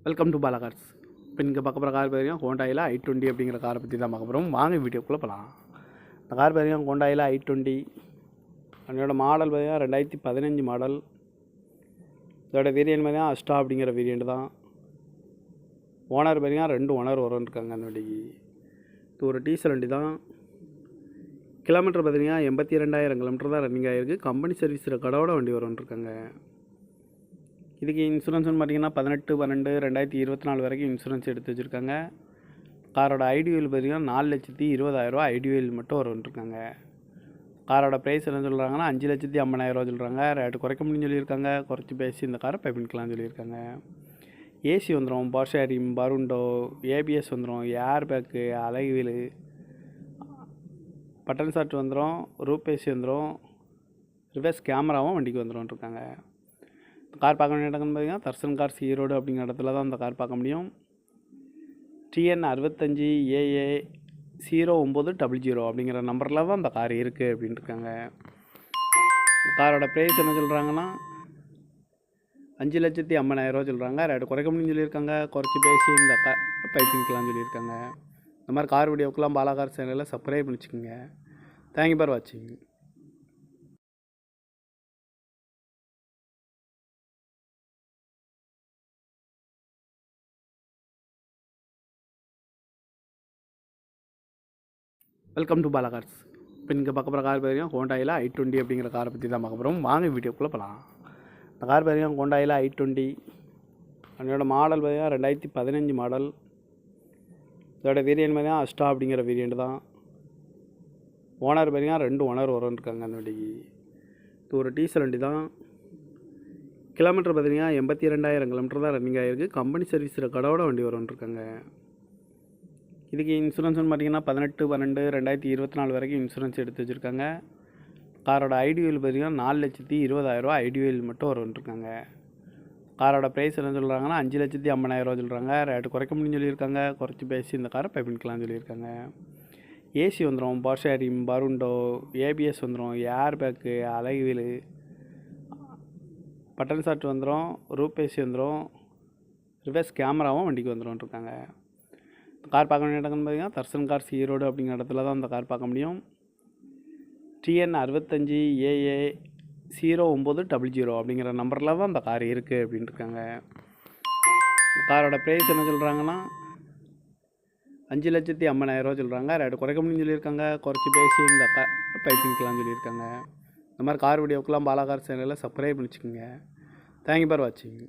Welcome to Bala cars. இப்போ நீங்கள் பார்க்க போகிற கார் பார்த்தீங்கன்னா ஹோண்டாயில் i20 அப்படிங்கிற காரை பற்றி தான் பார்க்க போகிறோம். வாங்க வீடியோக்குள்ளே போகலாம். இந்த கார் பார்த்தீங்கன்னா ஹோண்டாயில் i20. அதனோட மாடல் பார்த்தீங்கன்னா 2015 மாடல். இதோட வேரியன்ட் பார்த்தீங்கன்னா அஸ்டா அப்படிங்கிற வேரியண்ட் தான். ஓனர் பார்த்தீங்கன்னா 2 ஓனர் வரும்னு அந்த வண்டிக்கு. இது ஒரு டீசல் வண்டி தான். கிலோமீட்டர் பார்த்தீங்கன்னா 82,000 கிலோமீட்டர் தான் ரன்னிங் ஆகிருக்கு. கம்பெனி சர்வீஸ் ரெக்கார்டோட வண்டி வரும்னு இதுக்கு இன்சூரன்ஸ்னு பார்த்தீங்கன்னா 18/12/2024 வரைக்கும் இன்சூரன்ஸ் எடுத்து வச்சுருக்காங்க. காரோட ஐடியூஎல் பார்த்தீங்கன்னா 4,20,000 ஐடியூஎல் மட்டும் வரும்னு காரோட ப்ரைஸ் என்ன சொல்கிறாங்கன்னா 5,50,000 சொல்கிறாங்க. ரேட்டு குறைக்க முடியும்னு சொல்லியிருக்காங்க. குறைச்சி பேசி இந்த காரை பைப்பின்கலாம்னு சொல்லியிருக்காங்க. ஏசி வந்துடும், பவர் ஷேரிங், பருண்டோ, ஏபிஎஸ் வந்துடும், air bag, alloy wheel, button start வந்துடும், ரூப் ஏசி வந்துடும், ரிவர்ஸ் கேமராவும் வண்டிக்கு வந்துடும். கார் பார்க்க வேண்டிய இடம்னு பார்த்தீங்கன்னா தர்சன் கார்ஸ் ஈரோடு அப்படிங்கிற இடத்துல தான் அந்த கார் பார்க்க முடியும். TN 65AA0900 அப்படிங்கிற நம்பரில் தான் அந்த கார் இருக்குது அப்படின்ட்டுருக்காங்க. காரோட ப்ரைஸ் என்ன சொல்கிறாங்கன்னா 5,50,000 சொல்கிறாங்க. ரேட்டு குறைக்க முடியும்னு சொல்லியிருக்காங்க. குறைச்சி பேசி இந்த பைப்பிங்கலாம்னு சொல்லியிருக்காங்க. இந்த மாதிரி கார் வீடியோக்கெல்லாம் பாலா கார் சேனலில் சப்ஸ்கிரைப் பண்ணிச்சுக்கோங்க. தேங்க்யூ ஃபார் வாட்சிங். Welcome to Bala cars. இப்போ நீங்கள் பார்க்க போகிற கார் பார்த்தீங்கன்னா ஹோண்டாயில் i20 அப்படிங்கிற காரை பற்றி தான் பார்க்க போகிறோம். வாங்க வீடியோக்குள்ளே போகலாம். இந்த கார் பார்த்தீங்கன்னா ஹோண்டாயில் i20. அதனோட மாடல் பார்த்தீங்கன்னா 2015 மாடல். இதோட வேரியன்ட் பார்த்தீங்கன்னா அஸ்டா அப்படிங்கிற வேரியண்ட் தான். ஓனர் பார்த்தீங்கன்னா 2 ஓனர் வரும்னு அந்த வண்டிக்கு. இது ஒரு டீசல் வண்டி தான். கிலோமீட்டர் பார்த்தீங்கன்னா 82,000 கிலோமீட்டர் தான் ரன்னிங் ஆகிருக்கு. கம்பெனி சர்வீஸ் ரெக்கார்டோட வண்டி வரும்னு இதுக்கு இன்சூரன்ஸ்னு பார்த்தீங்கன்னா 18/12/2024 வரைக்கும் இன்சூரன்ஸ் எடுத்து வச்சுருக்காங்க. காரோட ஐடியூஎல் பார்த்தீங்கன்னா 4,20,000 ஐடியூஎல் மட்டும் வரும்னு காரோட ப்ரைஸ் என்ன சொல்கிறாங்கன்னா 5,50,000 சொல்கிறாங்க. ரேட்டு குறைக்க முடியும்னு சொல்லியிருக்காங்க. குறைச்சி பேசி இந்த காரை பைப்பின்கலாம்னு சொல்லியிருக்காங்க. ஏசி வந்துடும், பவர் ஷேரிங், பருண்டோ, ஏபிஎஸ் வந்துடும், air bag, alloy wheel, button start வந்துடும், ரூப் ஏசி வந்துடும், ரிவர்ஸ் கேமராவும் வண்டிக்கு வந்துடும். கார் பார்க்க வேண்டிய இடம்னு பார்த்தீங்கன்னா தர்சன் கார்ஸ் ஈரோடு அப்படிங்கிற இடத்துல தான் அந்த கார் பார்க்க முடியும். TN 65AA0900 அப்படிங்கிற நம்பரில் தான் அந்த கார் இருக்குது அப்படின்ட்டுருக்காங்க. காரோட ப்ரைஸ் என்ன சொல்கிறாங்கன்னா 5,50,000 சொல்கிறாங்க. ரேட்டு குறைக்க முடியும்னு சொல்லியிருக்காங்க. குறைச்சி பேசி இந்த பைப்பிங்கலாம்னு சொல்லியிருக்காங்க. இந்த மாதிரி கார் வீடியோக்கெல்லாம் பாலா கார் சேனலில் சப்ஸ்கிரைப் பண்ணிச்சுக்கோங்க. தேங்க்யூ ஃபார் வாட்சிங்.